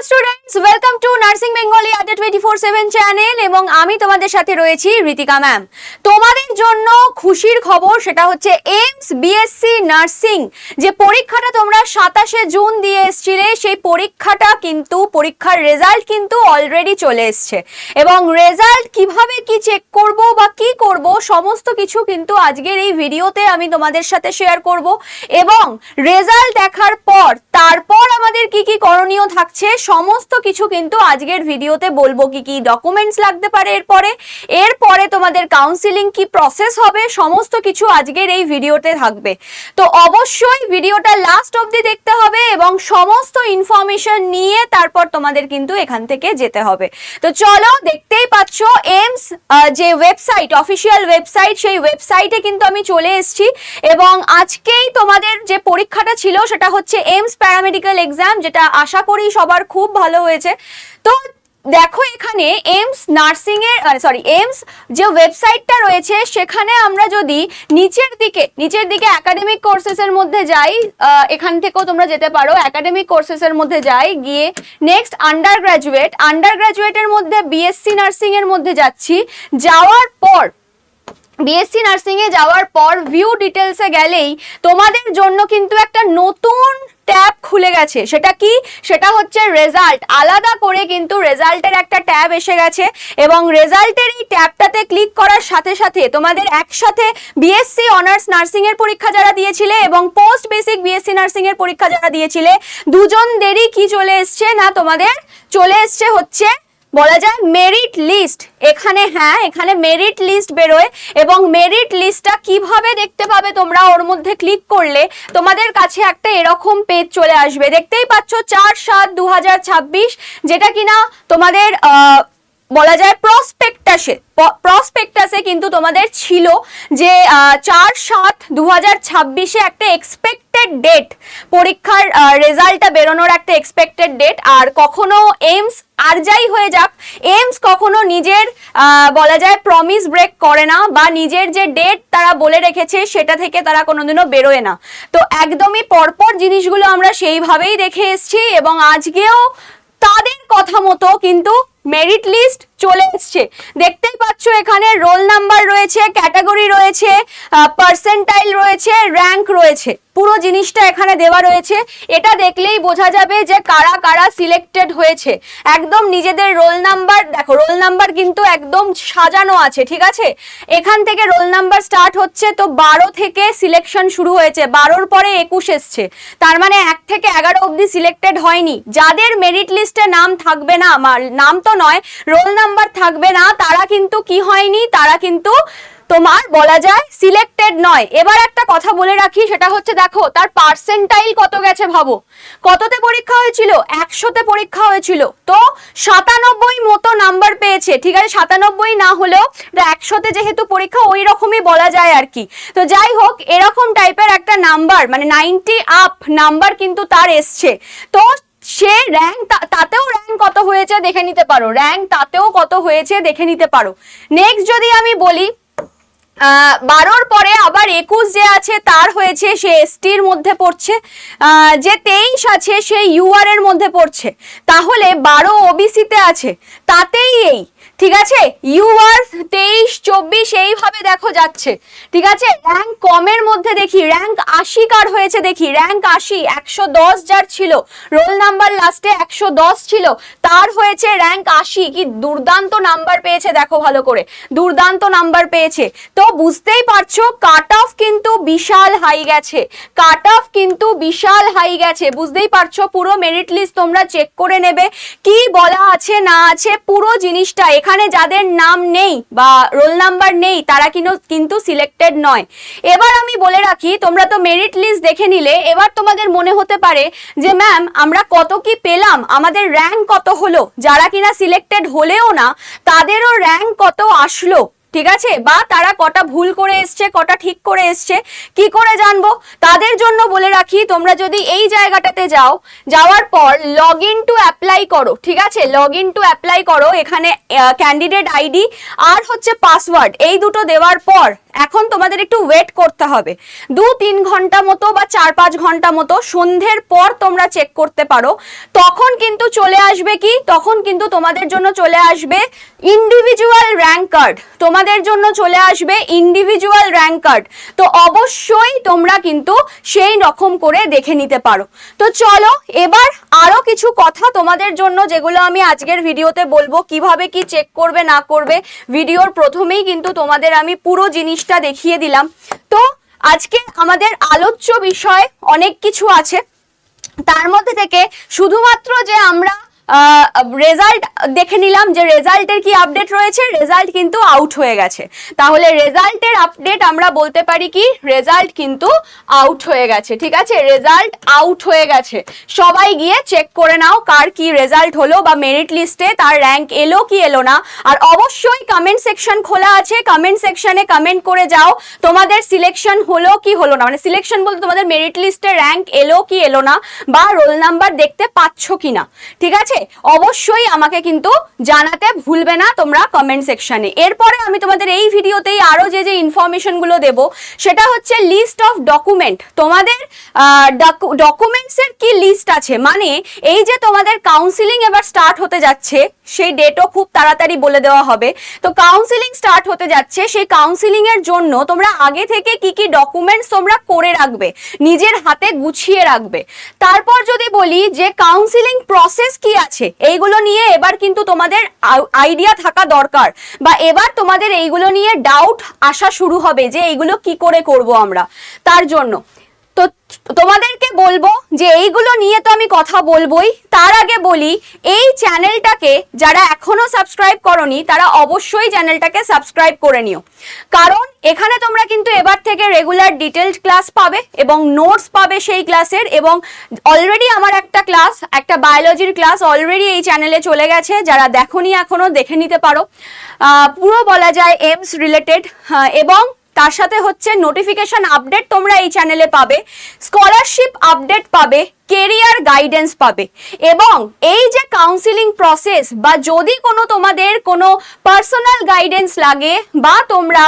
Students, welcome to nursing Bengali আড্ডা 24/7 channel এবং আমি তোমাদের সাথে রয়েছি ঋতিকা ম্যাম। তোমাদের জন্য খুশির খবর, সেটা হচ্ছে এইমস বিএসসি নার্সিং যে পরীক্ষাটা তোমরা 27শে জুন দিয়ে এসেছিলে, সেই পরীক্ষার রেজাল্ট কিন্তু অলরেডি চলে এসছে এবং রেজাল্ট কিভাবে কি চেক করব বা কি করব সমস্ত কিছু কিন্তু আজকের এই ভিডিওতে আমি তোমাদের সাথে শেয়ার করব এবং রেজাল্ট দেখার পর তারপর আমাদের কি কি করণীয় থাকছে সমস্ত কিছু কিন্তু আজকের ভিডিওতে বলবো। কি কি ডকুমেন্টস লাগতে পারে এরপরে তোমাদের কাউন্সিলিং কি প্রসেস হবে সমস্ত কিছু আজকের এই ভিডিওতে থাকবে। তো অবশ্যই ভিডিওটা লাস্ট অবধি দেখতে হবে এবং সমস্ত ইনফরমেশন নিয়ে তারপর তোমাদের কিন্তু এখান থেকে যেতে হবে। তো চলো, দেখতেই পাচ্ছ এইমস যে ওয়েবসাইট, অফিসিয়াল ওয়েবসাইট, সেই ওয়েবসাইটে কিন্তু আমি চলে এসেছি এবং আজকেই তোমাদের যে পরীক্ষাটা ছিল সেটা হচ্ছে এইমস প্যারামেডিক্যাল এক্সাম, যেটা আশা করি সবার খুব ভালো হয়েছে। তো দেখো, এখানে এইমস নার্সিং এর এইমস যে ওয়েবসাইটটা রয়েছে সেখানে আমরা যদি নিচের দিকে একাডেমিক কোর্সেস এর মধ্যে যাই, এখান থেকেও তোমরা যেতে পারো, একাডেমিক কোর্সেস এর মধ্যে যাই, গিয়ে নেক্সট আন্ডারগ্রাজুয়েটের মধ্যে বিএসসি নার্সিং এর মধ্যে যাচ্ছি। যাওয়ার পর বিএসসি নার্সিং এ যাওয়ার পর ভিউ ডিটেলসে গেলেই তোমাদের জন্য কিন্তু একটা নতুন ট্যাব খুলে গেছে। সেটা হচ্ছে রেজাল্ট। আলাদা করে কিন্তু রেজাল্টের একটা ট্যাব এসে গেছে এবং রেজাল্টের এই ট্যাবটাতে ক্লিক করার সাথে সাথে তোমাদের একসাথে বিএসসি অনার্স নার্সিং এর পরীক্ষা যারা দিয়েছিলে এবং পোস্ট বেসিক বিএসসি নার্সিং এর পরীক্ষা যারা দিয়েছিলে দুজনদেরই কি চলে এসছে না, তোমাদের চলে এসছে হচ্ছে বলা যায় মেরিট লিস্ট। এখানে মেরিট লিস্ট বেরোয় এবং মেরিট লিস্টটা কিভাবে দেখতে পাবে তোমরা, ওর মধ্যে ক্লিক করলে তোমাদের কাছে একটা এরকম পেজ চলে আসবে। দেখতেই পাচ্ছ 4/7/2026, যেটা কিনা তোমাদের বলা যায় প্রসপেক্টাসে কিন্তু তোমাদের ছিল যে 4/7/2026 একটা এক্সপেক্টেড ডেট, পরীক্ষার রেজাল্টটা বেরোনোর একটা এক্সপেক্টেড ডেট। আর কখনো এইমস আর যাই হয়ে যাক, এইমস কখনো নিজের বলা যায় প্রমিস ব্রেক করে না বা নিজের যে ডেট তারা বলে রেখেছে সেটা থেকে তারা কোনোদিনও বেরোয় না। তো একদমই পরপর জিনিসগুলো আমরা সেইভাবেই দেখে এসেছি এবং আজকেও তাদের কথা মতো কিন্তু মেরিট লিস্ট চলে এসছে। দেখতেই পাচ্ছ এখানে রোল নাম্বার রয়েছে, ক্যাটাগরি রয়েছে, পার্সেন্টাইল রয়েছে, র্যাঙ্ক রয়েছে, পুরো জিনিসটা এখানে দেওয়া রয়েছে। এটা দেখলেই বোঝা যাবে যে কারা কারা সিলেক্টেড হয়েছে। একদম নিজেদের রোল নাম্বার, দেখো রোল নাম্বার কিন্তু একদম সাজানো আছে, ঠিক আছে। এখান থেকে রোল নাম্বার স্টার্ট হচ্ছে, তো 12 থেকে সিলেকশন শুরু হয়েছে, 12-র পরে 21 এসছে, তার মানে 1 থেকে 11 অবধি সিলেক্টেড হয়নি। যাদের মেরিট লিস্টে নাম থাকবে না, নাম তো নয়, রোল নাম্বার থাকবে না, তারা কিন্তু কি হয়নি, তারা কিন্তু তোমার বলা যায় সিলেক্টেড নয়। এবার একটা কথা বলে রাখি, সেটা হচ্ছে দেখো তার পার্সেন্টাইল কত গেছে, ভাবো কততে পরীক্ষা হয়েছিল, 100তে পরীক্ষা হয়েছিল, তো 97 মতো নাম্বার পেয়েছে, ঠিক আছে। 97 না হলেও 100তে যেহেতু পরীক্ষা ওই রকমই বলা যায় আর কি। তো যাই হোক, এরকম টাইপের একটা নাম্বার মানে 90 আপ নাম্বার কিন্তু তার এসছে। তো সে র্যাঙ্ক, তাতেও র্যাঙ্ক কত হয়েছে দেখে নিতে পারো, নেক্সট যদি আমি বলি 12-র পরে আবার 21 যে আছে তার হয়েছে, সে এসটির মধ্যে পড়ছে, যে 23 আছে সে ইউআর এর মধ্যে পড়ছে, তাহলে 12 ওবিসিতে আছে, তাতেই এই, ঠিক আছে, ইউআর 23, 24 এইভাবে দেখো যাচ্ছে, ঠিক আছে। র্যাঙ্ক কমের মধ্যে দেখি র্যাঙ্ক 80 কার হয়েছে, দেখি র্যাঙ্ক 80, 110 যার ছিল, রোল নাম্বার লাস্টে 110 ছিল, তার হয়েছে র্যাঙ্ক 80। কি দুর্দান্ত নাম্বার পেয়েছে, দেখো ভালো করে, দুর্দান্ত নাম্বার পেয়েছে। তো বুঝতেই পারছো কাট অফ কিন্তু বিশাল হাই গেছে, বুঝতেই পারছো। পুরো মেরিট লিস্ট তোমরা চেক করে নেবে, কি বলা আছে না আছে পুরো জিনিসটা। এখানে যাদের নাম নেই বা রোল নাম্বার নেই তারা কিন্তু সিলেক্টেড নয়। এবার আমি বলে রাখি, তোমরা তো মেরিট লিস্ট দেখে নিলে, এবার তোমাদের মনে হতে পারে যে ম্যাম আমরা কত কি পেলাম, আমাদের র্যাঙ্ক কত হলো, যারা কিনা সিলেক্টেড হলেও না তাদেরও র্যাঙ্ক কত আসলো, ঠিক আছে, বা তারা কটা ভুল করে এসছে কটা ঠিক করে এসছে, কি করে জানবো? তাদের জন্য বলে রাখি, তোমরা যদি এই জায়গাটাতে যাওয়ার পর লগ ইন টু অ্যাপ্লাই করো, ঠিক আছে, লগ ইন টু অ্যাপ্লাই করো, এখানে ক্যান্ডিডেট আইডি আর হচ্ছে পাসওয়ার্ড, এই দুটো দেওয়ার পর এখন তোমাদের একটু ওয়েট করতে হবে 2-3 ঘন্টা মতো বা 4-5 ঘন্টা মতো, সন্ধ্যের পর তোমরা চেক করতে পারো। তখন কিন্তু চলে আসবে কি, তখন কিন্তু তোমাদের জন্য চলে আসবে ইন্ডিভিজুয়াল র্যাঙ্ক কার্ড, তোমাদের জন্য চলে আসবে ইন্ডিভিজুয়াল র্যাঙ্ক কার্ড। তো অবশ্যই তোমরা কিন্তু সেই রকম করে দেখে নিতে পারো। তো চলো এবার আরো কিছু কথা তোমাদের জন্য, যেগুলো আমি আজকের ভিডিওতে বলবো, কিভাবে কি চেক করবে না করবে। ভিডিওর প্রথমেই কিন্তু তোমাদের আমি পুরো জিনিসটা দেখিয়ে দিলাম। তো আজকে আমাদের আলোচ্য বিষয় অনেক কিছু আছে, তার মধ্যে থেকে শুধুমাত্র যে আমরা রেজাল্ট দেখে নিলাম, যে রেজাল্টের কি আপডেট রয়েছে, রেজাল্ট কিন্তু আউট হয়ে গেছে। তাহলে রেজাল্টের আপডেট আমরা বলতে পারি কি, রেজাল্ট কিন্তু আউট হয়ে গেছে। ঠিক আছে, রেজাল্ট আউট হয়ে গেছে। সবাই গিয়ে চেক করে নাও কার কি রেজাল্ট হলো, বা মেরিট লিস্টে তার র্যাঙ্ক এলো কি এলো না। আর অবশ্যই কমেন্ট সেকশন খোলা আছে, কমেন্ট সেকশনে কমেন্ট করে যাও তোমাদের সিলেকশন হলো কি হলো না। মানে সিলেকশন বলতে তোমাদের মেরিট লিস্টে র্যাঙ্ক এলো কি এলো না, বা রোল নাম্বার দেখতে পাচ্ছ কিনা। ঠিক আছে, অবশ্যই আমাকে কিন্তু জানাতে ভুলবে না তোমরা কমেন্ট সেকশনে। এরপরে আমি তোমাদের এই ভিডিওতেই আরো যে ইনফরমেশন গুলো দেব, সেটা হচ্ছে লিস্ট অফ ডকুমেন্ট। তোমাদের ডকুমেন্টস এর কি লিস্ট আছে, মানে এই যে তোমাদের কাউন্সিলিং এবার স্টার্ট হতে যাচ্ছে, সেই ডেটও খুব তাড়াতাড়ি বলে দেওয়া হবে। তো কাউন্সিলিং স্টার্ট হতে যাচ্ছে, সেই কাউন্সিলিং এর জন্য তোমরা আগে থেকে কি কি ডকুমেন্টস তোমরা করে রাখবে, নিজের হাতে গুছিয়ে রাখবে। তারপর যদি বলি যে কাউন্সিলিং প্রসেস কি আছে, এইগুলো নিয়ে এবার কিন্তু তোমাদের আইডিয়া থাকা দরকার, বা এবার তোমাদের এইগুলো নিয়ে ডাউট আসা শুরু হবে যে এইগুলো কি করে করব আমরা। তার জন্য তো তোমাদেরকে বলবো যে এইগুলো নিয়ে তো আমি কথা বলবোই, তার আগে বলি এই চ্যানেলটাকে যারা এখনো সাবস্ক্রাইব করনি তারা অবশ্যই চ্যানেলটাকে সাবস্ক্রাইব করে নিও। কারণ এখানে তোমরা কিন্তু এবার থেকে রেগুলার ডিটেলড ক্লাস পাবে এবং নোটস পাবে সেই ক্লাসের। এবং অলরেডি আমার একটা ক্লাস, একটা বায়োলজির ক্লাস অলরেডি এই চ্যানেলে চলে গেছে, যারা দেখোনি এখনো দেখে নিতে পারো। পুরো বলা যায় এইমস রিলেটেড, এবং তার সাথে হচ্ছে নোটিফিকেশন আপডেট তোমরা এই চ্যানেলে পাবে, স্কলারশিপ আপডেট পাবে, কেরিয়ার গাইডেন্স পাবে। এবং এই যে কাউন্সিলিং প্রসেস, বা যদি কোনো তোমাদের কোনো পার্সোনাল গাইডেন্স লাগে, বা তোমরা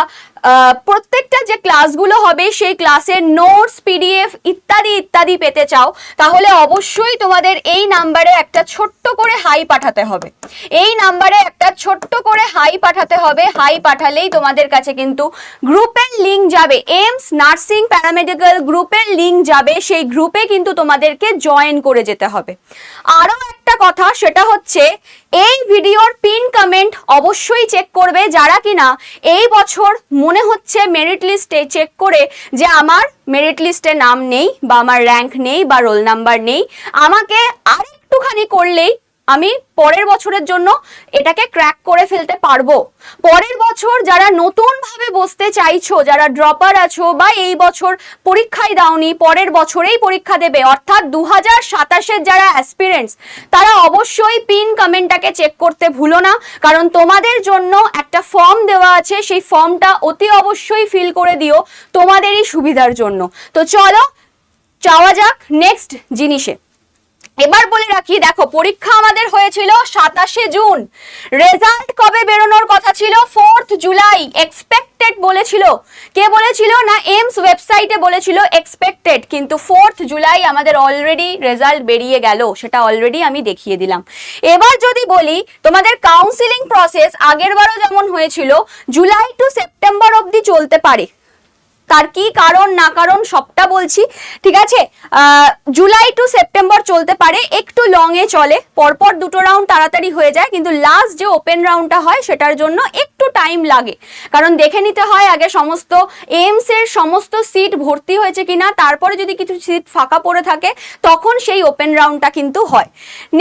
প্রত্যেকটা যে ক্লাসগুলো হবে সেই ক্লাসের নোটস, পিডিএফ ইত্যাদি ইত্যাদি পেতে চাও, তাহলে অবশ্যই তোমাদের এই নাম্বারে একটা ছোট্ট করে হাই পাঠাতে হবে। এই নাম্বারে একটা ছোট্ট করে হাই পাঠাতে হবে। হাই পাঠালেই তোমাদের কাছে কিন্তু গ্রুপের লিঙ্ক যাবে, এইমস নার্সিং প্যারামেডিক্যাল গ্রুপের লিঙ্ক যাবে। সেই গ্রুপে কিন্তু তোমাদেরকে জয়েন করে যেতে হবে। আরো একটা কথা, সেটা হচ্ছে এই ভিডিওর পিন কমেন্ট অবশ্যই চেক করবে, যারা কিনা এই বছর মনে হচ্ছে মেরিট লিস্টে চেক করে যে আমার মেরিট লিস্টে নাম নেই, বা আমার র্যাঙ্ক নেই, বা রোল নাম্বার নেই, আমাকে আরেকটুখানি করলেই আমি পরের বছরের জন্য এটাকে ক্র্যাক করে ফেলতে পারবো। পরের বছর যারা নতুন ভাবে বসতে চাইছো, যারা ড্রপার আছো, বা এই বছর পরীক্ষায় দাওনি, পরের বছরেই পরীক্ষা দেবে, অর্থাৎ 2027-এর যারা অ্যাসপিরেন্টস, তারা অবশ্যই পিন কমেন্টটাকে চেক করতে ভুলো না। কারণ তোমাদের জন্য একটা ফর্ম দেওয়া আছে, সেই ফর্মটা অতি অবশ্যই ফিল করে দিও তোমাদেরই সুবিধার জন্য। তো চলো যাওয়া যাক নেক্সট জিনিসে। এবার বলে রাখি, দেখো পরীক্ষা আমাদের হয়েছিল 27শে জুন, রেজাল্ট কবে বেরোনোর কথা ছিল? 4th জুলাই এক্সপেক্টেড বলেছিল। কে বলেছিল? না এইমস ওয়েবসাইটে বলেছিল এক্সপেক্টেড, কিন্তু 4th জুলাই আমাদের অলরেডি রেজাল্ট বেরিয়ে গেল, সেটা অলরেডি আমি দেখিয়ে দিলাম। এবার যদি বলি তোমাদের কাউন্সিলিং প্রসেস আগেরবারও যেমন হয়েছিল, জুলাই টু সেপ্টেম্বর অবধি চলতে পারে। তার কি কারণ না কারণ সবটা বলছি, ঠিক আছে। জুলাই টু সেপ্টেম্বর চলতে পারে, একটু লং এ চলে, পরপর দুটো রাউন্ড তাড়াতাড়ি হয়ে যায়, কিন্তু লাস্ট যে ওপেন রাউন্ডটা হয় সেটার জন্য একটু টাইম লাগে। কারণ দেখে নিতে হয় আগে সমস্ত এইমস এর সমস্ত সিট ভর্তি হয়েছে কিনা, তারপরে যদি কিছু সিট ফাঁকা পড়ে থাকে তখন সেই ওপেন রাউন্ডটা কিন্তু হয়।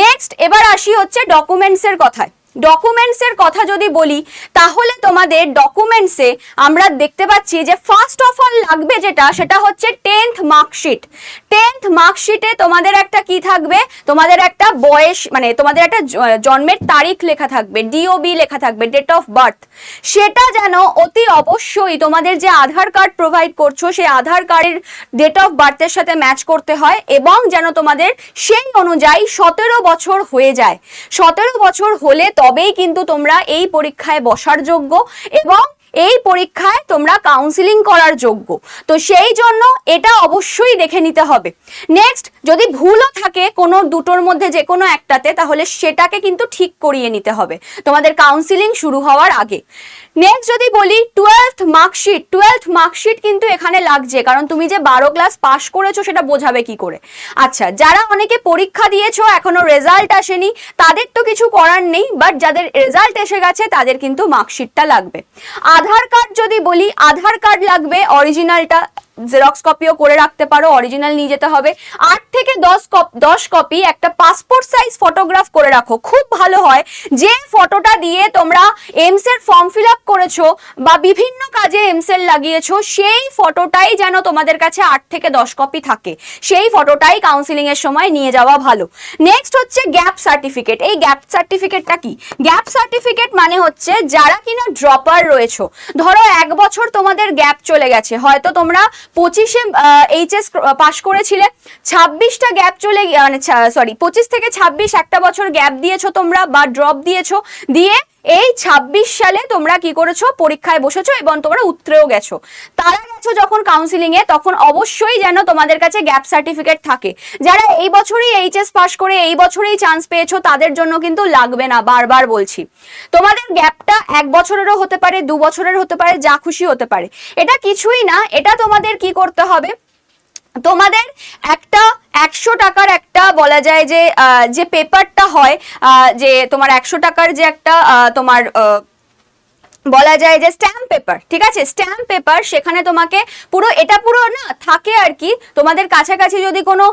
নেক্সট এবার আসি হচ্ছে ডকুমেন্টসের কথায়। ডকুমেন্টসের কথা যদি বলি, তাহলে তোমাদের ডকুমেন্টসে আমরা দেখতে পাচ্ছি যে ফার্স্ট অফ অল লাগবে যেটা, সেটা হচ্ছে 10th মার্কশিট। 10th মার্কশিটে তোমাদের একটা কি থাকবে, তোমাদের একটা বয়স, মানে তোমাদের একটা জন্মের তারিখ লেখা থাকবে, ডিওবি লেখা থাকবে, ডেট অফ বার্থ। সেটা যেন অতি অবশ্যই তোমাদের যে আধার কার্ড প্রোভাইড করছো, সেই আধার কার্ডের ডেট অফ বার্থের সাথে ম্যাচ করতে হয়, এবং যেন তোমাদের সেই অনুযায়ী 17 বছর হয়ে যায়। 17 বছর হলে তবেই কিন্তু তোমরা এই পরীক্ষায় বসার যোগ্য। এবং এই পরীক্ষায় তোমরা কাউন্সিলিং করার যোগ্য। তো সেই জন্য এটা অবশ্যই দেখে নিতে হবে। নেক্সট, যদি ভুলও থাকে কোনো দুটোর মধ্যে যে কোনো একটাতে, তাহলে সেটাকে কিন্তু ঠিক করিয়ে নিতে হবে তোমাদের কাউন্সিলিং শুরু হওয়ার আগে। নেক্সট যদি বলি 12th মার্কশিট কিন্তু এখানে লাগছে, কারণ তুমি যে 12 ক্লাস পাস করেছো সেটা বোঝাবে কি করে। আচ্ছা, যারা অনেকে পরীক্ষা দিয়েছো এখনো রেজাল্ট আসেনি তাদের তো কিছু করার নেই, বাট যাদের রেজাল্ট এসে গেছে তাদের কিন্তু মার্কশিটটা লাগবে। আধার কার্ড যদি বলি, আধার কার্ড লাগবে, অরিজিনালটা জেরক্স কপিও করে রাখতে পারো, অরিজিনাল নিয়ে যেতে হবে। 8 থেকে 10 কপি একটা পাসপোর্ট সাইজ ফটোগ্রাফ করে রাখো, খুব ভালো হয়। যে ফটোটা দিয়ে তোমরা এমস এর ফর্ম ফিল আপ করেছো বা বিভিন্ন কাজে এমস এর লাগিয়েছো, সেই ফটোটাই যেন তোমাদের কাছে 8 থেকে 10 কপি থাকে, সেই ফটোটাই কাউন্সিলিং এর সময় নিয়ে যাওয়া ভালো। নেক্সট হচ্ছে গ্যাপ সার্টিফিকেট। এই গ্যাপ সার্টিফিকেটটা কি? গ্যাপ সার্টিফিকেট মানে হচ্ছে যারা কিনা ড্রপার রয়েছো, ধরো 1 বছর তোমাদের গ্যাপ চলে গেছে, হয়তো তোমরা 25-এ এইচএস পাস করেছিলে, 26টা গ্যাপ চলে, মানে সরি 25 থেকে 26 একটা বছর গ্যাপ দিয়েছো তোমরা বা ড্রপ দিয়েছো, দিয়ে এই 26 সালে তোমরা কি করেছো, পরীক্ষায় বসেছো এবং তোমরা উতরেও গেছো। তারা গেছো যখন কাউন্সিলিং এ, তখন অবশ্যই যেন তোমাদের কাছে গ্যাপ সার্টিফিকেট থাকে। যারা এই বছরই এইচএস পাস করে এই বছরই চান্স পেয়েছো তাদের জন্য কিন্তু লাগবে না, বারবার বলছি। তোমাদের গ্যাপটা 1 বছরেরও হতে পারে, 2 বছরের হতে পারে, যা খুশি হতে পারে, এটা কিছুই না। এটা তোমাদের কি করতে হবে, তোমাদের একটা 100 টাকার একটা বলা যায় যে পেপারটা হয়, যে তোমার 100 টাকার যে একটা তোমার বলা যায় যে স্ট্যাম্প পেপার, ঠিক আছে, স্ট্যাম্প পেপার, সেখানে তোমাকে পুরো এটা পুরো না থাকে আর কি। তোমাদের কাছাকাছি যদি কোনো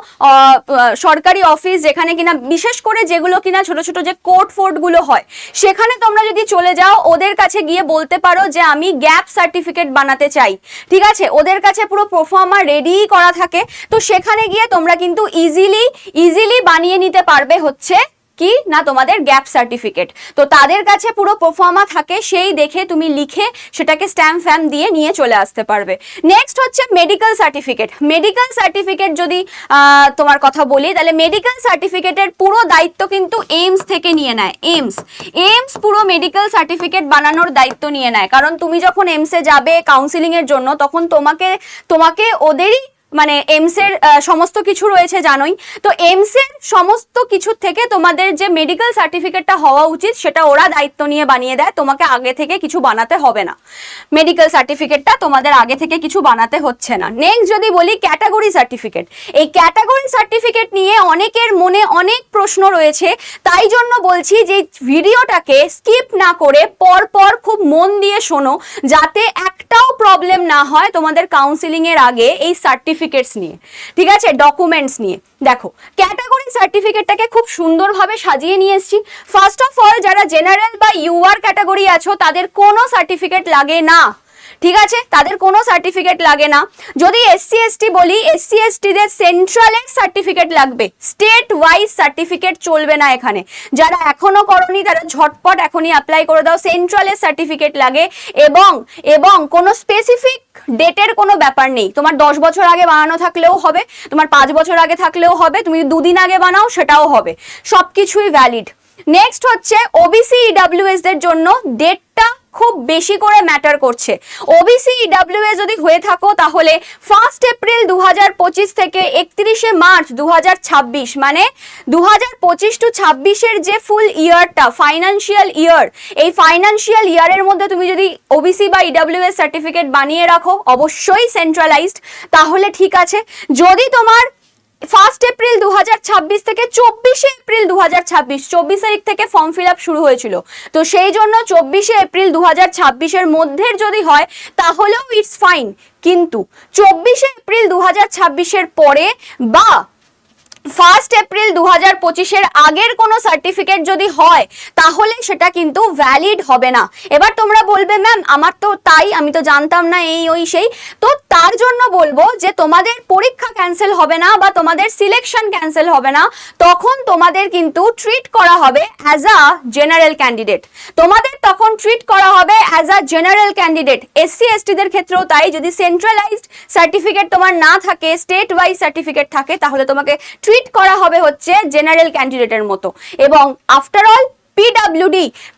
সরকারি অফিস, যেখানে কিনা বিশেষ করে যেগুলো কিনা ছোট ছোট যে কোর্ট ফোর্ট গুলো হয়, সেখানে তোমরা যদি চলে যাও, ওদের কাছে গিয়ে বলতে পারো যে আমি গ্যাপ সার্টিফিকেট বানাতে চাই, ঠিক আছে। ওদের কাছে পুরো প্রোফর্মা রেডি করা থাকে, তো সেখানে গিয়ে তোমরা কিন্তু ইজিলি বানিয়ে নিতে পারবে হচ্ছে কি না তোমাদের গ্যাপ সার্টিফিকেট। তো তাদের কাছে পুরো প্রোফর্মা থাকে, সেই দেখে তুমি লিখে সেটাকে স্ট্যাম্প ফ্যাম দিয়ে নিয়ে চলে আসতে পারবে। নেক্সট হচ্ছে মেডিকেল সার্টিফিকেট। মেডিকেল সার্টিফিকেট যদি তোমার কথা বলি, তাহলে মেডিকেল সার্টিফিকেটের পুরো দায়িত্ব কিন্তু এইমস থেকে নিয়ে নেয়। এইমস পুরো মেডিকেল সার্টিফিকেট বানানোর দায়িত্ব নিয়ে নেয়, কারণ তুমি যখন এইমসে যাবে কাউন্সিলিং এর জন্য, তখন তোমাকে ওদেরই মানে এমস এর সমস্ত কিছু রয়েছে জানোই, তো এমস এর সমস্ত কিছু থেকে তোমাদের যে মেডিকেল সার্টিফিকেটটা হওয়া উচিত সেটা ওরা দায়িত্ব নিয়ে বানিয়ে দেয়, তোমাকে আগে থেকে কিছু বানাতে হবে না। মেডিকেল সার্টিফিকেটটা তোমাদের আগে থেকে কিছু বানাতে হচ্ছে না। নেক্সট যদি বলি ক্যাটাগরি সার্টিফিকেট। এই ক্যাটাগরি সার্টিফিকেট নিয়ে অনেকের মনে অনেক প্রশ্ন রয়েছে, তাই জন্য বলছি যে ভিডিওটাকে স্কিপ না করে পরপর খুব মন দিয়ে শোনো, যাতে একটাও প্রবলেম না হয় তোমাদের কাউন্সিলিং এর আগে এই সার্টিফিকেটস নিয়ে, ঠিক আছে, ডকুমেন্টস নিয়ে। দেখো, ক্যাটাগরি সার্টিফিকেটটাকে খুব সুন্দরভাবে সাজিয়ে নিয়ে এসেছি। ফার্স্ট অফ অল, যারা জেনারেল বা ইউআর ক্যাটাগরি আছো তাদের কোনো সার্টিফিকেট লাগে না, ঠিক আছে, তাদের কোনো সার্টিফিকেট লাগে না। যদি এসসি এসটি বলি, এসসি এসটি দের সেন্ট্রালের সার্টিফিকেট লাগবে, স্টেট ওয়াইজ সার্টিফিকেট চলবে না এখানে। যারা এখনো করনি তারা ঝটপট এখনই অ্যাপ্লাই করে দাও, সেন্ট্রালের সার্টিফিকেট লাগে। এবং কোনো স্পেসিফিক ডেটের কোনো ব্যাপার নেই, তোমার 10 বছর আগে বানানো থাকলেও হবে, তোমার 5 বছর আগে থাকলেও হবে, তুমি 2 দিন আগে বানাও সেটাও হবে, সবকিছুই ভ্যালিড। নেক্সট হচ্ছে ওবিসি ইডব্লিউএস দের জন্য ডেটটা খুব বেশি করে ম্যাটার করছে। ওবিসি ইডব্লিউএস যদি হয়ে থাকো তাহলে 1 এপ্রিল 2025 থেকে 31 মার্চ 2026, মানে 2025 টু 26 এর যে ফুল ইয়ারটা ফাইন্যান্সিয়াল ইয়ার, এই ফাইন্যান্সিয়াল ইয়ারের মধ্যে তুমি যদি ওবিসি বা ইডব্লিউএস সার্টিফিকেট বানিয়ে রাখো, অবশ্যই সেন্ট্রালাইজড, তাহলে ঠিক আছে। যদি তোমার 1 এপ্রিল 2026 থেকে 24 এপ্রিল 2026, 24 তারিখ থেকে ফর্ম ফিল আপ শুরু হয়েছিল, তো সেই জন্য 24 এপ্রিল 2026 এর মধ্যে যদি হয় তাহলেও ইটস ফাইন, কিন্তু 24 এপ্রিল 2026 এর পরে বা 1 এপ্রিল 2025 এর আগের কোনো সার্টিফিকেট যদি হয় তাহলে সেটা কিন্তু ভ্যালিড হবে না। এবার তোমরা বলবে ম্যাম আমার তো তাই, আমি তো জানতাম না এই ওই সেই, তো তার জন্য বলবো যে তোমাদের পরীক্ষা ক্যান্সেল হবে না বা তোমাদের সিলেকশন ক্যান্সেল হবে না, তখন তোমাদের কিন্তু ট্রিট করা হবে অ্যাজ আ জেনারেল ক্যান্ডিডেট। তোমাদের তখন ট্রিট করা হবে as a general candidate. SC ST দের ক্ষেত্রেও তাই, যদি সেন্ট্রালাইজড সার্টিফিকেট তোমার না থাকে, স্টেট ওয়াইজ সার্টিফিকেট থাকে, তাহলে তোমাকে ট্রিট করা হবে হচ্ছে জেনারেল ক্যান্ডিডেটের মতো। এবং আফটার অল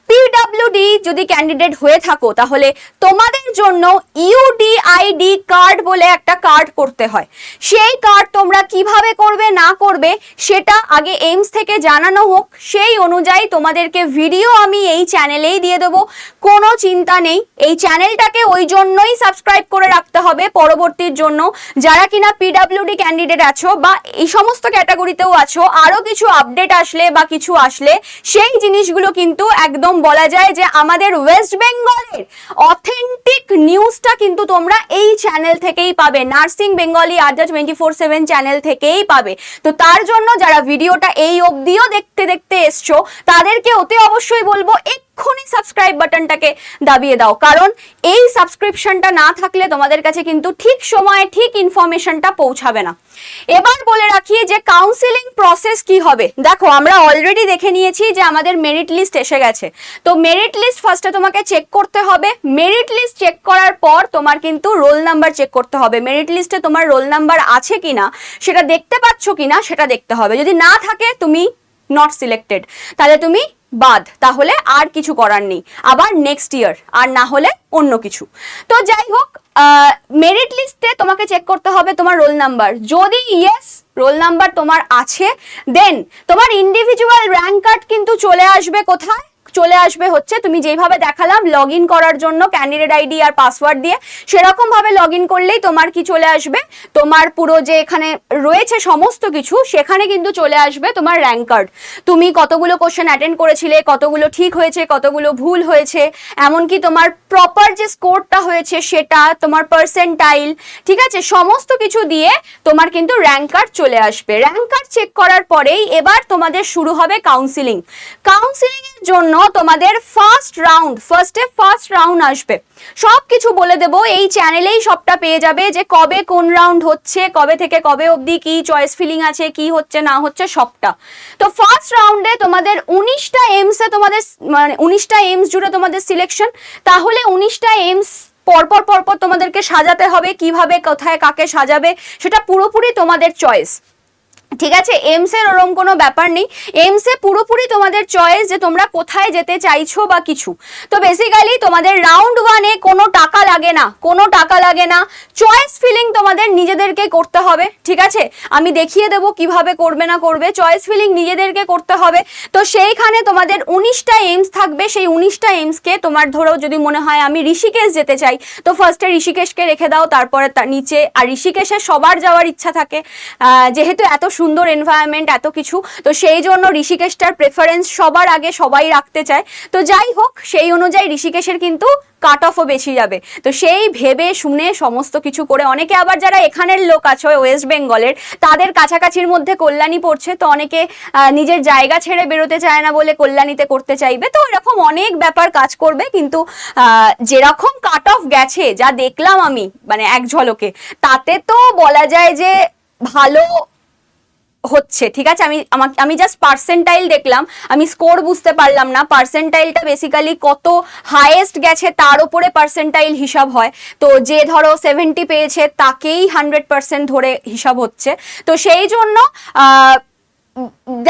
পিডব্লিউডি যদি ক্যান্ডিডেট হয়ে থাকো তাহলে তোমাদের জন্য ইউডিআইডি কার্ড বলে একটা কার্ড করতে হয়। সেই কার্ড তোমরা কিভাবে করবে না করবে সেটা আগে এইমস থেকে জানানো হোক, সেই অনুযায়ী তোমাদেরকে ভিডিও আমি এই চ্যানেলেই দিয়ে দেবো, কোনো চিন্তা নেই। এই চ্যানেলটাকে ওই জন্যই সাবস্ক্রাইব করে রাখতে হবে পরবর্তীর জন্য, যারা কিনা পিডব্লিউডি ক্যান্ডিডেট আছো বা এই সমস্ত ক্যাটাগরিতেও আছো, আরো কিছু আপডেট আসলে বা কিছু আসলে সেই জিনিসগুলো কিন্তু একদম বলা যায় যে আমাদের ওয়েস্ট বেঙ্গলের অথেন্টিক নিউজটা কিন্তু তোমরা এই চ্যানেল থেকেই পাবে, নার্সিং বেঙ্গলি আড্ডা 24/7 চ্যানেল থেকেই পাবে। তো তার জন্য যারা ভিডিওটা এই অবধিও দেখতে দেখতে এসছো তাদেরকে অতি অবশ্যই বলবো এক্ষুনি সাবস্ক্রাইব বাটনটাকে দাবিয়ে দাও, কারণ এই সাবস্ক্রিপশনটা না থাকলে তোমাদের কাছে কিন্তু ঠিক সময়ে ঠিক ইনফরমেশনটা পৌঁছাবে না। এবার বলে রাখি যে কাউন্সিলিং প্রসেস কি হবে। দেখো আমরা অলরেডি দেখে নিয়েছি যে আমাদের মেরিট লিস্ট এসে গেছে। তো মেরিট লিস্ট ফার্স্টে তোমাকে চেক করতে হবে। মেরিট লিস্ট চেক করার পর তোমার কিন্তু রোল নাম্বার চেক করতে হবে। মেরিট লিস্টে তোমার রোল নাম্বার আছে কিনা সেটা দেখতে পাচ্ছ কিনা সেটা দেখতে হবে। যদি না থাকে তুমি নট সিলেক্টেড, তাহলে তুমি বাদ, তাহলে আর কিছু করার নেই, আবার নেক্সট ইয়ার, আর না হলে অন্য কিছু। তো যাই হোক, মেরিট লিস্টে তোমাকে চেক করতে হবে তোমার রোল নাম্বার। যদি ইয়েস রোল নাম্বার তোমার আছে, দেন তোমার ইন্ডিভিজুয়াল র্যাঙ্ক কার্ড কিন্তু চলে আসবে। কোথায় চলে আসবে হচ্ছে তুমি যেভাবে দেখালাম লগ ইন করার জন্য ক্যান্ডিডেট আইডি আর পাসওয়ার্ড দিয়ে, সেরকম ভাবে লগ ইন করলেই তোমার কি চলে আসবে, তোমার পুরো যে এখানে রয়েছে সমস্ত কিছু সেখানে কিন্তু চলে আসবে তোমার র্যাঙ্ক কার্ড। তুমি কতগুলো কোশ্চেন অ্যাটেন্ড করেছিলে, কতগুলো ঠিক হয়েছে, কতগুলো ভুল হয়েছে, এমনকি তোমার প্রপার যে স্কোরটা হয়েছে সেটা, তোমার পার্সেন্টাইল, ঠিক আছে, সমস্ত কিছু দিয়ে তোমার কিন্তু র্যাঙ্ক কার্ড চলে আসবে। র্যাঙ্ক কার্ড চেক করার পরেই এবার তোমাদের শুরু হবে কাউন্সিলিং। কাউন্সিলিং এর জন্য তোমাদের ফার্স্ট রাউন্ড আসবে। সবকিছু বলে দেবো এই চ্যানেলেই, সবটা পেয়ে যাবে যে কবে কোন রাউন্ড হচ্ছে, কবে থেকে কবে অবধি, কি চয়েস ফিলিং আছে, কি হচ্ছে না হচ্ছে সবটা। তো ফার্স্ট রাউন্ডে তোমাদের 19টা এইমসে তোমাদের মানে 19টা এইমস জুড়ে তোমাদের সিলেকশন। তাহলে 19টা এইমস পরপর তোমাদেরকে সাজাতে হবে, কিভাবে কোথায় কাকে সাজাবে সেটা পুরোপুরি তোমাদের চয়েস, ঠিক আছে। এইমস এর ওরকম কোনো ব্যাপার নেই, এইমস এ পুরোপুরি তোমাদের চয়েস যে তোমরা কোথায় যেতে চাইছো বা কিছু। তো বেসিক্যালি তোমাদের রাউন্ড 1-এ কোনো টাকা লাগে না, চয়েস ফিলিং তোমাদের নিজেদেরকে করতে হবে, ঠিক আছে। আমি দেখিয়ে দেবো কিভাবে করবে না করবে, চয়েস ফিলিং নিজেদেরকে করতে হবে। তো সেইখানে তোমাদের 19টা এইমস থাকবে। সেই 19টা এইমসকে তোমার ধরো যদি মনে হয় আমি ঋষিকেশ যেতে চাই, তো ফার্স্টে ঋষিকেশকে রেখে দাও, তারপরে তার নিচে, আর ঋষিকেশে সবার যাওয়ার ইচ্ছা থাকে, যেহেতু এত সুন্দর এনভায়রনমেন্ট এত কিছু, তো সেই জন্য ঋষিকেশটার প্রেফারেন্স সবার আগে সবাই রাখতে চায়। তো যাই হোক, সেই অনুযায়ী ঋষিকেশের কিন্তু কাট অফও বেশি যাবে। তো সেই ভেবে শুনে সমস্ত কিছু করে, অনেকে আবার যারা এখানের লোক আছে ওয়েস্ট বেঙ্গলের, তাদের কাছাকাছির মধ্যে কল্যাণী পড়ছে, তো অনেকে নিজের জায়গা ছেড়ে বেরোতে চায় না বলে কল্যাণীতে করতে চাইবে। তো এরকম অনেক ব্যাপার কাজ করবে, কিন্তু যেরকম কাট অফ গেছে যা দেখলাম আমি মানে এক ঝলকে, তাতে তো বলা যায় যে ভালো হচ্ছে, ঠিক আছে। আমি জাস্ট পার্সেন্টাইল দেখলাম, আমি স্কোর বুঝতে পারলাম না। পার্সেন্টাইলটা বেসিক্যালি কত হাইয়েস্ট গেছে তার উপরে পার্সেন্টাইল হিসাব হয়। তো যে ধরো 70 পেয়েছে তাকেই 100% ধরে হিসাব হচ্ছে। তো সেই জন্য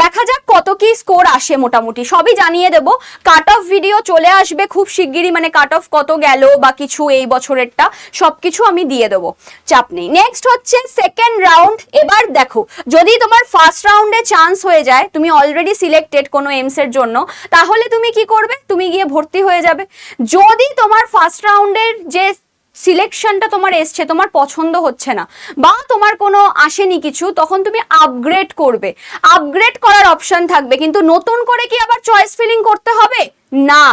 দেখা যাক কত কি স্কোর আসে, মোটামুটি সবই জানিয়ে দেবো। কাট অফ ভিডিও চলে আসবে খুব শিগগিরই, মানে কাট অফ কত গেল বা কিছু এই বছরেরটা সবকিছু আমি দিয়ে দেবো, চাপ নেই। নেক্সট হচ্ছে সেকেন্ড রাউন্ড। এবার দেখো, যদি তোমার ফার্স্ট রাউন্ডে চান্স হয়ে যায়, তুমি অলরেডি সিলেক্টেড কোনো এইমস এর জন্য, তাহলে তুমি কি করবে, তুমি গিয়ে ভর্তি হয়ে যাবে। যদি তোমার ফার্স্ট রাউন্ডের যে সিলেকশনটা তোমার এসছে তোমার পছন্দ হচ্ছে না বা তোমার কোনো আসেনি কিছু, তখন তুমি আপগ্রেড করবে। আপগ্রেড করার অপশন থাকবে, কিন্তু নতুন করে কি আবার চয়েস ফিলিং করতে হবে না,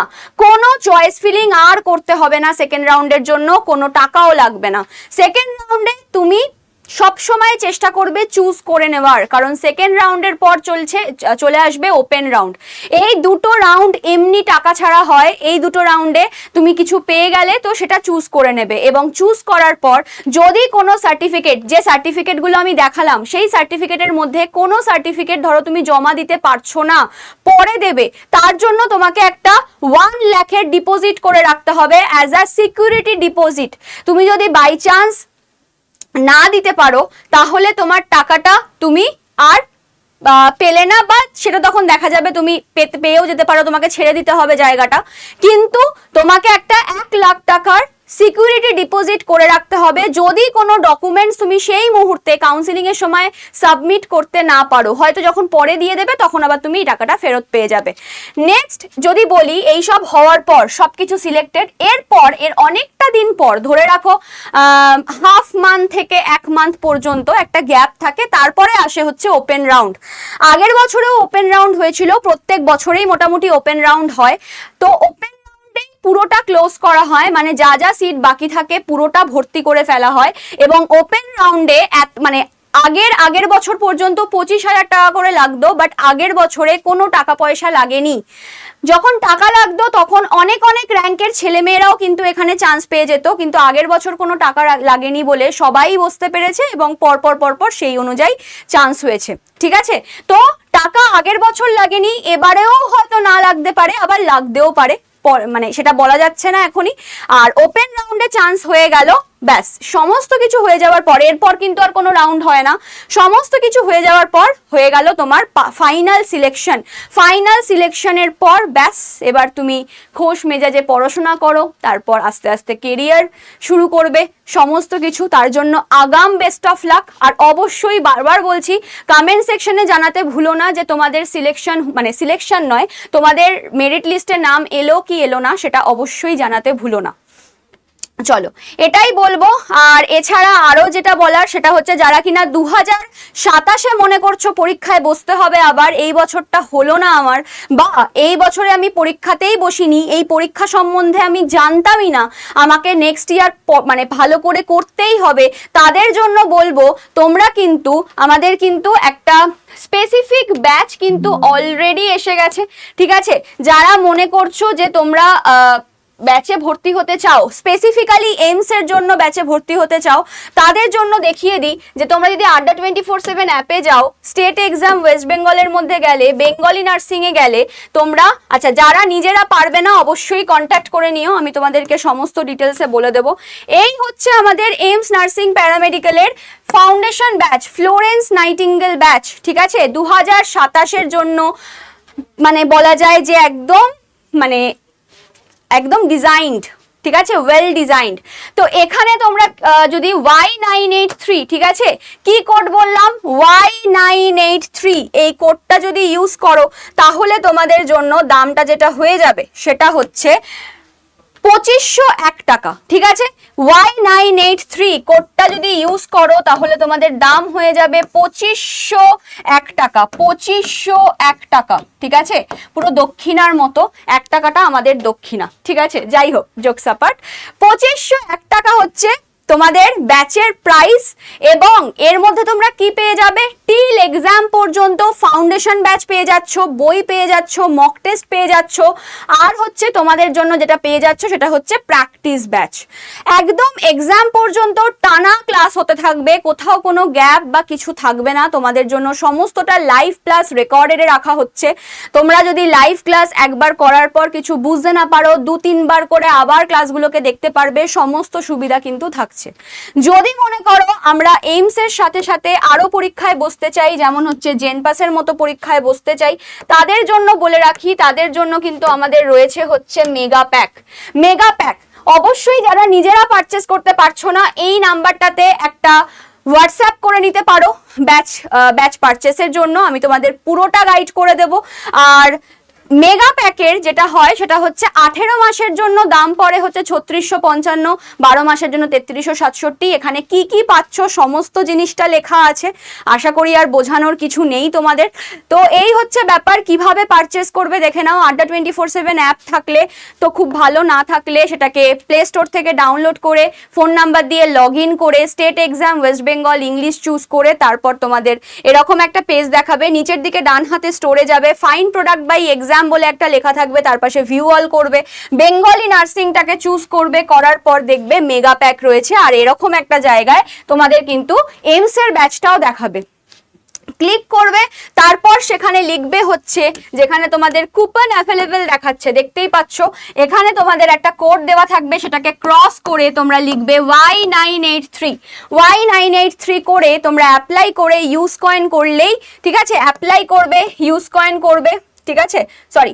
কোনো চয়েস ফিলিং আর করতে হবে না। সেকেন্ড রাউন্ডের জন্য কোনো টাকাও লাগবে না। সেকেন্ড রাউন্ডে তুমি সব সময় চেষ্টা করবে চুজ করে নেওয়ার, কারণ সেকেন্ড রাউন্ডের পর চলে আসবে ওপেন রাউন্ড। এই দুটো রাউন্ড এমনি টাকা ছাড়া হয়। এই দুটো রাউন্ডে তুমি কিছু পেয়ে গেলে তো সেটা চুজ করে নেবে, এবং চুজ করার পর যদি কোনো সার্টিফিকেট, যে সার্টিফিকেটগুলো আমি দেখালাম সেই সার্টিফিকেটের মধ্যে কোনো সার্টিফিকেট ধরো তুমি জমা দিতে পারছো না, পরে দেবে, তার জন্য তোমাকে একটা 1 লাখের ডিপোজিট করে রাখতে হবে অ্যাজ আ সিকিউরিটি ডিপোজিট। তুমি যদি বাই চান্স না দিতে পারো তাহলে তোমার টাকাটা তুমি আর পেলে না, বা সেটা তখন দেখা যাবে তুমি পেয়েও যেতে পারো, তোমাকে ছেড়ে দিতে হবে জায়গাটা, কিন্তু তোমাকে একটা 1,00,000 টাকার সিকিউরিটি ডিপোজিট করে রাখতে হবে। যদি কোনো ডকুমেন্টস তুমি সেই মুহূর্তে কাউন্সিলিং এর সময় সাবমিট করতে না পারো, হয়তো যখন পরে দিয়ে দেবে তখন আবার তুমি এই টাকাটা ফেরত পেয়ে যাবে। নেক্সট যদি বলি, এই সব হওয়ার পর সবকিছু সিলেক্টেড, এরপর এর অনেকটা দিন পর, ধরে রাখো হাফ মান্থ থেকে 1 মান্থ পর্যন্ত একটা গ্যাপ থাকে, তারপরে আসে হচ্ছে ওপেন রাউন্ড। আগের বছরেও ওপেন রাউন্ড হয়েছিল, প্রত্যেক বছরেই মোটামুটি ওপেন রাউন্ড হয়। তো ওপেন পুরোটা ক্লোজ করা হয়, মানে যা যা সিট বাকি থাকে পুরোটা ভর্তি করে ফেলা হয়। এবং ওপেন রাউন্ডে মানে আগের বছর পর্যন্ত 25,000 টাকা করে লাগতো, বাট আগের বছরে কোনো টাকা পয়সা লাগেনি। যখন টাকা লাগতো তখন অনেক অনেক র্যাঙ্কের ছেলেমেয়েরাও কিন্তু এখানে চান্স পেয়ে যেত, কিন্তু আগের বছর কোনো টাকা লাগেনি বলে সবাই বসতে পেরেছে এবং পরপর সেই অনুযায়ী চান্স হয়েছে। ঠিক আছে, তো টাকা আগের বছর লাগেনি, এবারেও হয়তো না লাগতে পারে, আবার লাগতেও পারে, মানে সেটা বলা যাচ্ছে না এখনই। আর ওপেন রাউন্ডে চান্স হয়ে গেল, ব্যাস সমস্ত কিছু হয়ে যাওয়ার পর, এরপর কিন্তু আর কোনো রাউন্ড হয় না। সমস্ত কিছু হয়ে যাওয়ার পর হয়ে গেল তোমার ফাইনাল সিলেকশন। ফাইনাল সিলেকশনের পর ব্যাস এবার তুমি খোশ মেজাজে পড়াশোনা করো, তারপর আস্তে আস্তে কেরিয়ার শুরু করবে সমস্ত কিছু। তার জন্য আগাম বেস্ট অফ লাক। আর অবশ্যই বারবার বলছি, কমেন্ট সেকশনে জানাতে ভুলো না যে তোমাদের সিলেকশন, মানে সিলেকশন নয়, তোমাদের মেরিট লিস্টে নাম এলো কি এলো না, সেটা অবশ্যই জানাতে ভুলো না। চলো এটাই বলবো। আর এছাড়া আরো যেটা বলার সেটা হচ্ছে, যারা কিনা 2027-এ মনে করছো পরীক্ষায় বসতে হবে, আবার এই বছরটা হলো না আমার, বা এই বছরে আমি পরীক্ষাতেই বসিনি, এই পরীক্ষা সম্বন্ধে আমি জানতামই না, আমাকে নেক্সট ইয়ার মানে ভালো করে করতেই হবে, তাদের জন্য বলবো তোমরা কিন্তু, আমাদের কিন্তু একটা স্পেসিফিক ব্যাচ কিন্তু অলরেডি এসে গেছে। ঠিক আছে, যারা মনে করছো যে তোমরা ব্যাচে ভর্তি হতে চাও, স্পেসিফিক্যালি এইমস এর জন্য ব্যাচে ভর্তি হতে চাও, তাদের জন্য দেখিয়ে দিই যে তোমরা যদি আড্ডা 24/7 অ্যাপে যাও, স্টেট এক্সাম ওয়েস্ট বেঙ্গলের মধ্যে গেলে, বেঙ্গলি নার্সিং এ গেলে তোমরা, আচ্ছা যারা নিজেরা পারবে না অবশ্যই কন্ট্যাক্ট করে নিও, আমি তোমাদেরকে সমস্ত ডিটেলসে বলে দেবো। এই হচ্ছে আমাদের এইমস নার্সিং প্যারামেডিক্যালের foundation batch, Florence Nightingale batch. ঠিক আছে, 2027-এর জন্য মানে বলা যায় যে একদম ডিজাইন্ড, ঠিক আছে, ওয়েল ডিজাইন্ড। তো এখানে তোমরা যদি Y983, ঠিক আছে, কি কোড বললাম, Y983, এই কোডটা যদি ইউজ করো তাহলে তোমাদের জন্য দামটা যেটা হয়ে যাবে সেটা হচ্ছে 2501 টাকা। ঠিক আছে, Y983 কোডটা যদি ইউজ করো তাহলে তোমাদের দাম হয়ে যাবে 2501 টাকা, 2501 টাকা। ঠিক আছে, পুরো দক্ষিণার মতো 1 টাকাটা আমাদের দক্ষিণা। ঠিক আছে, যাই হোক জোকস অ্যাপার্ট, 2501 টাকা হচ্ছে তোমাদের ব্যাচের প্রাইস। এবং এর মধ্যে তোমরা কি পেয়ে যাবে, টিল এক্সাম পর্যন্ত ফাউন্ডেশন ব্যাচ পেয়ে যাচ্ছ, বই পেয়ে যাচ্ছ, মক টেস্ট পেয়ে যাচ্ছ, আর হচ্ছে তোমাদের জন্য যেটা পেয়ে যাচ্ছ সেটা হচ্ছে প্র্যাকটিস ব্যাচ। একদম এক্সাম পর্যন্ত টানা ক্লাস হতে থাকবে, কোথাও কোনো গ্যাপ বা কিছু থাকবে না, তোমাদের জন্য সমস্তটা লাইভ প্লাস রেকর্ডেডে রাখা হচ্ছে। তোমরা যদি লাইভ ক্লাস একবার করার পর কিছু বুঝতে না পারো, 2-3 বার করে আবার ক্লাসগুলোকে দেখতে পারবে, সমস্ত সুবিধা কিন্তু থাকছে। যদি মনে করো আমরা এইমস এর সাথে সাথে আরো পরীক্ষায় বসতে চাই, যেমন হচ্ছে জেনপাসের মতো পরীক্ষায় বসতে চাই, তাদের জন্য বলে রাখি, তাদের জন্য কিন্তু আমাদের রয়েছে হচ্ছে মেগা প্যাক। মেগা প্যাক অবশ্যই যারা নিজেরা পারচেস করতে পারছো না, এই নাম্বারটাতে একটা হোয়াটসঅ্যাপ করে নিতে পারো ব্যাচ পারচেসের জন্য, আমি তোমাদের পুরোটা গাইড করে দেব। আর মেগা প্যাকের যেটা হয় সেটা হচ্ছে 18 মাসের জন্য দাম পড়ে হচ্ছে 3655, 12 মাসের জন্য 3367। এখানে কি কি পাচ্ছ সমস্ত জিনিসটা লেখা আছে, আশা করি আর বোঝানোর কিছু নেই তোমাদের। তো এই হচ্ছে ব্যাপার, কিভাবে পারচেস করবে দেখে নাও। আড্ডা 24/7 অ্যাপ থাকলে তো খুব ভালো, না থাকলে সেটাকে প্লে স্টোর থেকে ডাউনলোড করে ফোন নাম্বার দিয়ে লগ ইন করে state exam West Bengal English choose করে তারপর তোমাদের এরকম একটা পেজ দেখাবে, নিচের দিকে ডান হাতে স্টোরে যাবে, ফাইন প্রোডাক্ট বাই এক্সাম বলে একটা লেখা থাকবে, তার পাশে ভিউ অল করবে, বেঙ্গলি নার্সিংটাকে চুজ করবে, করার পর দেখবে মেগা প্যাক রয়েছে। আর এরকম একটা জায়গায় তোমাদের কিন্তু এইমস এর ব্যাচটাও দেখাবে। ক্লিক করবে, তারপর সেখানে লিখবে হচ্ছে, যেখানে তোমাদের কুপন অ্যাভেলেবেল দেখাচ্ছে দেখতেই পাচ্ছ, এখানে তোমাদের একটা কোড দেওয়া থাকবে, সেটাকে ক্রস করে তোমরা লিখবে Y983 করে তোমরা অ্যাপ্লাই করে ইউজ কয়েন করলেই, ঠিক আছে, অ্যাপ্লাই করবে, ইউজ কয়েন করবে, ঠিক আছে, সরি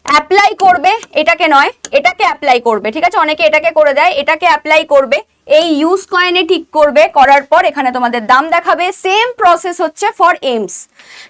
অ্যাপ্লাই করবে, এটাকে নয় এটাকে অ্যাপ্লাই করবে, ঠিক আছে, অনেকে এটাকে করে দেয়, এটাকে অ্যাপ্লাই করবে, এই ইউজ কয়েনে ঠিক করবে, করার পর এখানে তোমাদের দাম দেখাবে। সেম প্রসেস হচ্ছে ফর এমস,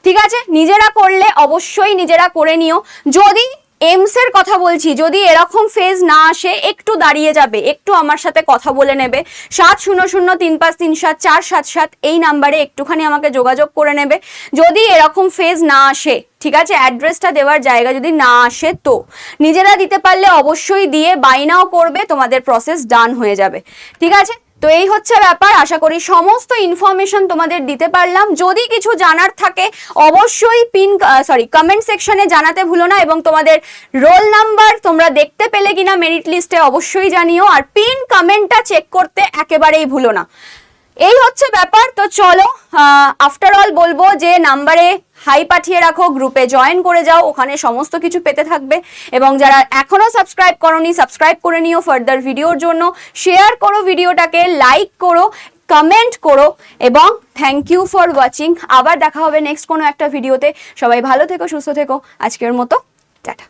ঠিক আছে, নিজেরা করলে অবশ্যই নিজেরা করে নিও। যদি এমস এর কথা বলছি, যদি এরকম ফেজ না আসে, একটু দাঁড়িয়ে যাবে, একটু আমার সাথে কথা বলে নেবে, 7003537477 এই নাম্বারে একটুখানি আমাকে যোগাযোগ করে নেবে। যদি এরকম ফেজ না আসে, ঠিক আছে, অ্যাড্রেসটা দেওয়ার জায়গা যদি না আসে, তো নিজেরা দিতে পারলে অবশ্যই দিয়ে বাই নাও করবে, তোমাদের প্রসেস ডান হয়ে যাবে, ঠিক আছে। তো এই হচ্ছে ব্যাপার, আশা করি সমস্ত ইনফরমেশন তোমাদের দিতে পারলাম। যদি কিছু জানার থাকে অবশ্যই কমেন্ট সেকশনে জানাতে ভুলো না, এবং তোমাদের রোল নাম্বার তোমরা দেখতে পেলে কিনা মেরিট লিস্টে অবশ্যই জানিও, আর পিন কমেন্টটা চেক করতে একেবারেই ভুলো না। এই হচ্ছে ব্যাপার। তো চলো, আফটার অল বলবো যে নাম্বারে হাই পাঠিয়ে রাখো, গ্রুপে জয়েন করে যাও, ওখানে সমস্ত কিছু পেতে থাকবে, এবং যারা এখনো সাবস্ক্রাইব করোনি সাবস্ক্রাইব করে নিও ফার্দার ভিডিওর জন্য, শেয়ার করো ভিডিওটাকে, লাইক করো, কমেন্ট করো, এবং থ্যাংক ইউ ফর ওয়াচিং। আবার দেখা হবে নেক্সট কোনো একটা ভিডিওতে। সবাই ভালো থেকো, সুস্থ থেকো, আজকের মতো টাটা।